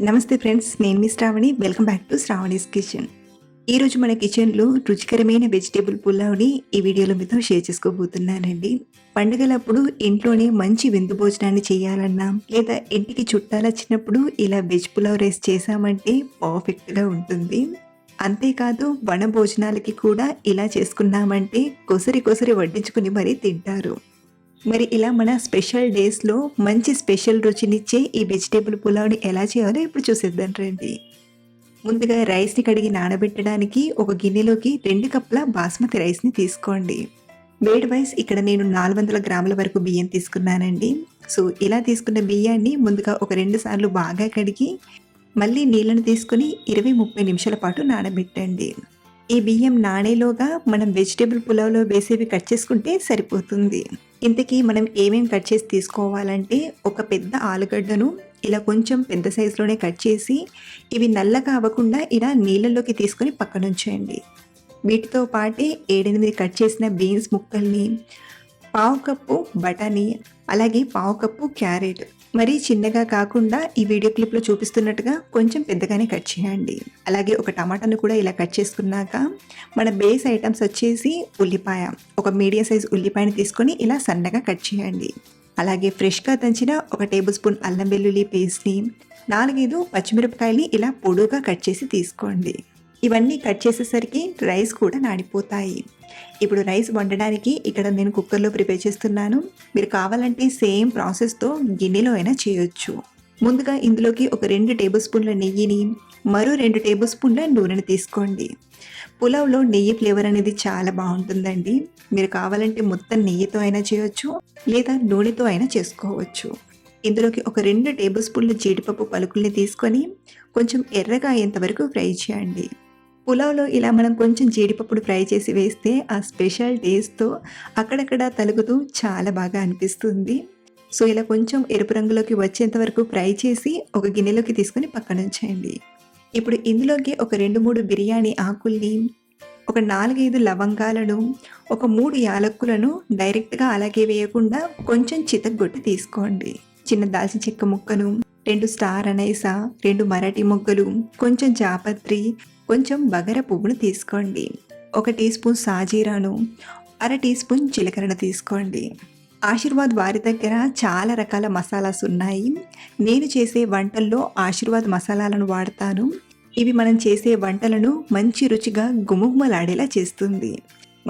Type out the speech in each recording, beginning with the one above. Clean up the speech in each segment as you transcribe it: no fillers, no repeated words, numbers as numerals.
నమస్తే ఫ్రెండ్స్, నేను మీ Shravani. Welcome back to Shravani's kitchen. ఈరోజు మన కిచెన్లో రుచికరమైన వెజిటేబుల్ పులావ్ని ఈ వీడియోలో మీతో షేర్ చేసుకోబోతున్నానండి. పండుగలప్పుడు ఇంట్లోనే మంచి విందు భోజనాన్ని చేయాలన్నా లేదా ఇంటికి చుట్టాలు వచ్చినప్పుడు ఇలా వెజ్ పులావ్ రైస్ చేసామంటే పర్ఫెక్ట్గా ఉంటుంది. అంతేకాదు వన భోజనాలకి కూడా ఇలా చేసుకున్నామంటే కొసరి కొసరి వడ్డించుకుని మరీ తింటారు. మరి ఇలా మన స్పెషల్ డేస్లో మంచి స్పెషల్ రుచినిచ్చే ఈ వెజిటేబుల్ పులావ్ని ఎలా చేయాలో ఇప్పుడు చూసేద్దాం రండి. ముందుగా రైస్ని కడిగి నానబెట్టడానికి ఒక గిన్నెలోకి 2 కప్పుల బాస్మతి రైస్ని తీసుకోండి. వేడి వైస్ ఇక్కడ నేను 400 గ్రాముల వరకు బియ్యం తీసుకున్నానండి. సో ఇలా తీసుకున్న బియ్యాన్ని ముందుగా ఒక 2 సార్లు బాగా కడిగి మళ్ళీ నీళ్ళను తీసుకుని 20-30 నిమిషాల పాటు నానబెట్టండి. ఈ బియ్యం నానేలోగా మనం వెజిటేబుల్ పులావ్లో వేసేవి కట్ చేసుకుంటే సరిపోతుంది. ఇంతకీ మనం ఏమేమి కట్ చేసి తీసుకోవాలంటే, ఒక పెద్ద ఆలుగడ్డను ఇలా కొంచెం పెద్ద సైజులోనే కట్ చేసి ఇవి నల్లగా అవ్వకుండా ఇలా నీళ్ళలోకి తీసుకొని పక్కనుంచేయండి. వీటితో పాటే 7-8 కట్ చేసిన బీన్స్ ముక్కల్ని, పావు కప్పు బఠానీ, అలాగే పావు కప్పు క్యారెట్, మరీ చిన్నగా కాకుండా ఈ వీడియో క్లిప్లో చూపిస్తున్నట్టుగా కొంచెం పెద్దగానే కట్ చేయండి. అలాగే ఒక టమాటాను కూడా ఇలా కట్ చేసుకున్నాక మన బేస్ ఐటమ్స్ వచ్చేసి ఉల్లిపాయ, ఒక మీడియం సైజ్ ఉల్లిపాయని తీసుకొని ఇలా సన్నగా కట్ చేయండి. అలాగే ఫ్రెష్గా దంచిన ఒక టేబుల్ స్పూన్ అల్లం వెల్లుల్లి పేస్ట్ని, 4-5 పచ్చిమిరపకాయలని ఇలా పొడుగా కట్ చేసి తీసుకోండి. ఇవన్నీ కట్ చేసేసరికి రైస్ కూడా నానిపోతాయి. ఇప్పుడు రైస్ వండడానికి ఇక్కడ నేను కుక్కర్లో ప్రిపేర్ చేస్తున్నాను. మీరు కావాలంటే సేమ్ ప్రాసెస్తో గిన్నెలో అయినా చేయొచ్చు. ముందుగా ఇందులోకి ఒక 2 టేబుల్ స్పూన్ల నెయ్యిని, మరో 2 టేబుల్ స్పూన్ల నూనెని తీసుకోండి. పులావ్లో నెయ్యి ఫ్లేవర్ అనేది చాలా బాగుంటుందండి. మీరు కావాలంటే మొత్తం నెయ్యితో అయినా చేయొచ్చు, లేదా నూనెతో అయినా చేసుకోవచ్చు. ఇందులోకి ఒక 2 టేబుల్ స్పూన్ల జీడిపప్పు పలుకుల్ని తీసుకొని కొంచెం ఎర్రగా అయ్యేంత వరకు ఫ్రై చేయండి. పులావ్లో ఇలా మనం కొంచెం జీడిపప్పును ఫ్రై చేసి వేస్తే ఆ స్పెషల్ టేస్ట్తో అక్కడక్కడ తలుగుతూ చాలా బాగా అనిపిస్తుంది. సో ఇలా కొంచెం ఎరుపు రంగులోకి వచ్చేంత వరకు ఫ్రై చేసి ఒక గిన్నెలోకి తీసుకొని పక్కన ఉంచేయండి. ఇప్పుడు ఇందులోకి ఒక 2-3 బిర్యానీ ఆకుల్ని, ఒక 4-5 లవంగాలను, ఒక 3 యాలక్కులను డైరెక్ట్గా అలాగే వేయకుండా కొంచెం చితగ్గొట్టి తీసుకోండి. చిన్న దాల్చిన చెక్క ముక్కను, 2 స్టార్ అనైసా, 2 మరాఠీ మొగ్గలు, కొంచెం జాపత్రి, కొంచెం బగర పువ్వును తీసుకోండి. 1 టీ స్పూన్ సాజీరాను, 1/2 టీ స్పూన్ జీలకర్రను తీసుకోండి. ఆశీర్వాద్ వారి దగ్గర చాలా రకాల మసాలాస్ ఉన్నాయి. నేను చేసే వంటల్లో ఆశీర్వాద్ మసాలాలను వాడతాను. ఇవి మనం చేసే వంటలను మంచి రుచిగా గుమగుమలాడేలా చేస్తుంది.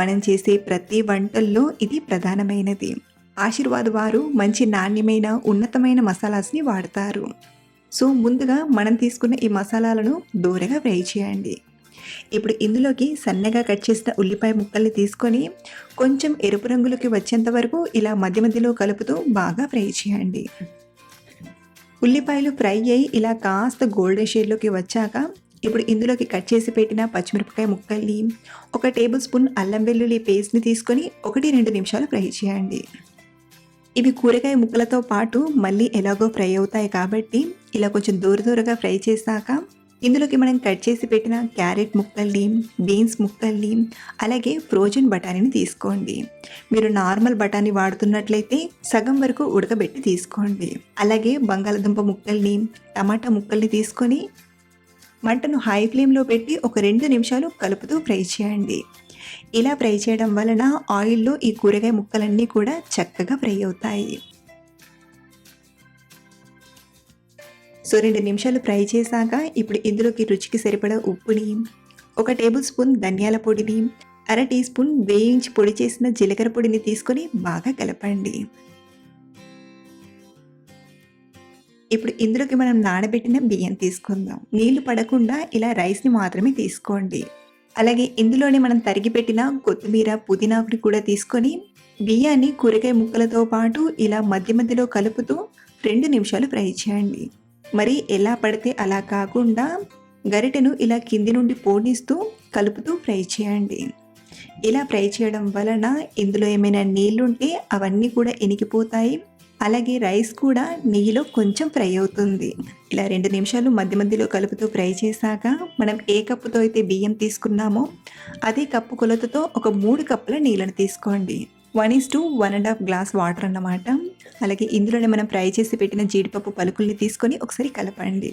మనం చేసే ప్రతి వంటల్లో ఇది ప్రధానమైనది. ఆశీర్వాద్ వారు మంచి నాణ్యమైన ఉన్నతమైన మసాలాస్ని వాడతారు. సో ముందుగా మనం తీసుకున్న ఈ మసాలాలను దూరగా ఫ్రై చేయండి. ఇప్పుడు ఇందులోకి సన్నగా కట్ చేసిన ఉల్లిపాయ ముక్కల్ని తీసుకొని కొంచెం ఎరుపు రంగులోకి వచ్చేంత వరకు ఇలా మధ్య మధ్యలో కలుపుతూ బాగా ఫ్రై చేయండి. ఉల్లిపాయలు ఫ్రై అయ్యి ఇలా కాస్త గోల్డెన్ షేడ్లోకి వచ్చాక ఇప్పుడు ఇందులోకి కట్ చేసి పెట్టిన పచ్చిమిరపకాయ ముక్కల్ని, 1 టేబుల్ స్పూన్ అల్లం వెల్లుల్లి పేస్ట్ని తీసుకొని 1-2 నిమిషాలు ఫ్రై చేయండి. ఇవి కూరగాయ ముక్కలతో పాటు మళ్ళీ ఎలాగో ఫ్రై అవుతాయి కాబట్టి ఇలా కొంచెం దూరగా ఫ్రై చేశాక ఇందులోకి మనం కట్ చేసి పెట్టిన క్యారెట్ ముక్కల్ని, బీన్స్ ముక్కల్ని, అలాగే ఫ్రోజన్ బఠానీని తీసుకోండి. మీరు నార్మల్ బఠానీ వాడుతున్నట్లయితే సగం వరకు ఉడకబెట్టి తీసుకోండి. అలాగే బంగాళదుంప ముక్కల్ని, టమాటా ముక్కల్ని తీసుకొని మంటను హై ఫ్లేమ్లో పెట్టి ఒక 2 నిమిషాలు కలుపుతూ ఫ్రై చేయండి. ఇలా ఫ్రై చేయడం వలన ఆయిల్లో ఈ కూరగాయ ముక్కలన్నీ కూడా చక్కగా ఫ్రై అవుతాయి. సో 2 నిమిషాలు ఫ్రై చేశాక ఇప్పుడు ఇందులోకి రుచికి సరిపడా ఉప్పుని, 1 టేబుల్ స్పూన్ ధనియాల పొడిని, 1/2 టీ స్పూన్ వేయించి పొడి చేసిన జీలకర్ర పొడిని తీసుకొని బాగా కలపండి. ఇప్పుడు ఇందులోకి మనం నానబెట్టిన బియ్యం తీసుకుందాం. నీళ్లు పడకుండా ఇలా రైస్ని మాత్రమే తీసుకోండి. అలాగే ఇందులోనే మనం తరిగి పెట్టిన కొత్తిమీర, పుదీనాకుని కూడా తీసుకొని బియ్యాన్ని కూరగాయ ముక్కలతో పాటు ఇలా మధ్య మధ్యలో కలుపుతూ 2 నిమిషాలు ఫ్రై చేయండి. మరి ఎలా పడితే అలా కాకుండా గరిటెను ఇలా కింది నుండి పోనిస్తూ కలుపుతూ ఫ్రై చేయండి. ఇలా ఫ్రై చేయడం వలన ఇందులో ఏమైనా నీళ్లుంటే అవన్నీ కూడా ఇనికిపోతాయి. అలాగే రైస్ కూడా నెయ్యిలో కొంచెం ఫ్రై అవుతుంది. ఇలా 2 నిమిషాలు మధ్య మధ్యలో కలుపుతూ ఫ్రై చేశాక మనం ఏ కప్పుతో అయితే బియ్యం తీసుకున్నామో అదే కప్పు కొలతతో ఒక 3 కప్పుల నీళ్ళని తీసుకోండి. 1:1.5 గ్లాస్ వాటర్ అన్నమాట. అలాగే ఇందులోనే మనం ఫ్రై చేసి పెట్టిన జీడిపప్పు పలుకుల్ని తీసుకొని ఒకసారి కలపండి.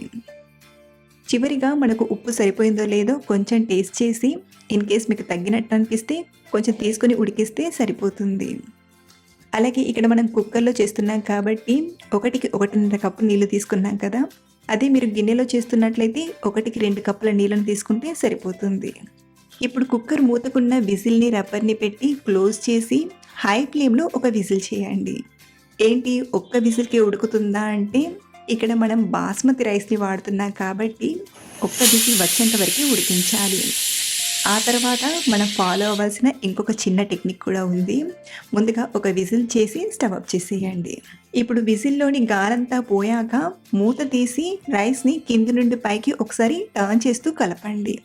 చివరిగా మనకు ఉప్పు సరిపోయిందో లేదో కొంచెం టేస్ట్ చేసి ఇన్ కేస్ మీకు తగ్గినట్టు అనిపిస్తే కొంచెం తీసుకొని ఉడికిస్తే సరిపోతుంది. అలాగే ఇక్కడ మనం కుక్కర్‌లో చేస్తున్నాం కాబట్టి 1కి 1.5 కప్పు నీళ్లు తీసుకున్నాం కదా! అదే మీరు గిన్నెలో చేస్తున్నట్లయితే 1కి 2 కప్పుల నీళ్ళని తీసుకుంటే సరిపోతుంది. ఇప్పుడు కుక్కర్ మూతకున్న విజిల్‌ని రబ్బర్‌ని పెట్టి క్లోజ్ చేసి హై ఫ్లేమ్‌లో ఒక విజిల్ చేయండి. ఏంటి ఒక్క విజిల్‌కే ఉడుకుతుందా అంటే ఇక్కడ మనం బాస్మతి రైస్‌ని వాడుతున్నాం కాబట్టి ఒక్క విజిల్ వచ్చేంత వరకే ఉడికించాలి. ఆ తర్వాత మనం ఫాలో అవ్వాల్సిన ఇంకొక చిన్న టెక్నిక్ కూడా ఉంది. ముందుగా ఒక విజిల్ చేసి స్టవ్ ఆఫ్ చేసేయండి. ఇప్పుడు విజిల్‌లోని గాలంతా పోయాక మూత తీసి రైస్‌ని కింది నుండి పైకి ఒకసారి టర్న్ చేస్తూ కలపండి.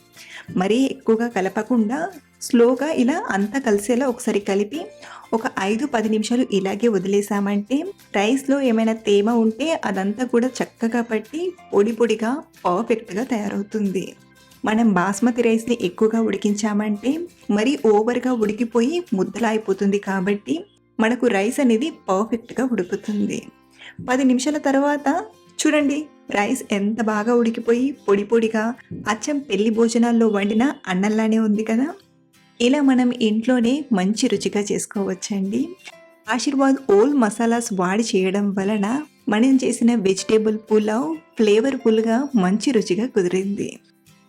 మరీ ఎక్కువగా కలపకుండా స్లోగా ఇలా అంతా కలిసేలా ఒకసారి కలిపి ఒక 5-10 నిమిషాలు ఇలాగే వదిలేసామంటే రైస్‌లో ఏమైనా తేమ ఉంటే అదంతా కూడా చక్కగా పట్టి పొడి పొడిగా పర్ఫెక్ట్‌గా తయారవుతుంది. మనం బాస్మతి రైస్‌ని ఎక్కువగా ఉడికించామంటే మరీ ఓవర్‌గా ఉడికిపోయి ముద్దలా అయిపోతుంది కాబట్టి మనకు రైస్ అనేది పర్ఫెక్ట్‌గా ఉడుకుతుంది. 10 నిమిషాల తర్వాత చూడండి రైస్ ఎంత బాగా ఉడికిపోయి పొడి పొడిగా అచ్చం పెళ్లి భోజనాల్లో వండిన అన్నంలానే ఉంది కదా! ఇలా మనం ఇంట్లోనే మంచి రుచిగా చేసుకోవచ్చండి. ఆశీర్వాద్ ఓల్ మసాలాస్ వాడి చేయడం వలన మనం చేసిన వెజిటేబుల్ పులావ్ ఫ్లేవర్‌ఫుల్‌గా మంచి రుచిగా కుదిరింది.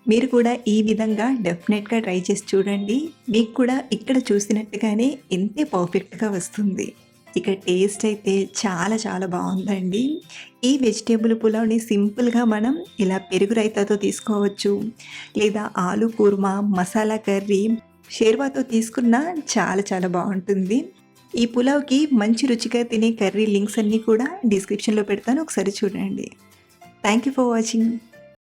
మీరు కూడా ఈ విధంగా డెఫినెట్‌గా ట్రై చేసి చూడండి. మీకు కూడా ఇక్కడ చూసినట్టుగానే ఇంతే పర్ఫెక్ట్‌గా వస్తుంది. ఇక టేస్ట్ అయితే చాలా చాలా బావుందండి. ఈ వెజిటేబుల్ పులావ్‌ని సింపుల్‌గా మనం ఇలా పెరుగు రైతాతో తీసుకోవచ్చు. లేదా ఆలు కుర్మా, మసాలా కర్రీ, షేర్వాతో తీసుకున్నా చాలా చాలా బావుంటుంది. ఈ పులావ్‌కి మంచి రుచిగా తినే కర్రీ లింక్స్ అన్నీ కూడా డిస్క్రిప్షన్‌లో పెడతాను. ఒకసారి చూడండి. Thank you for watching.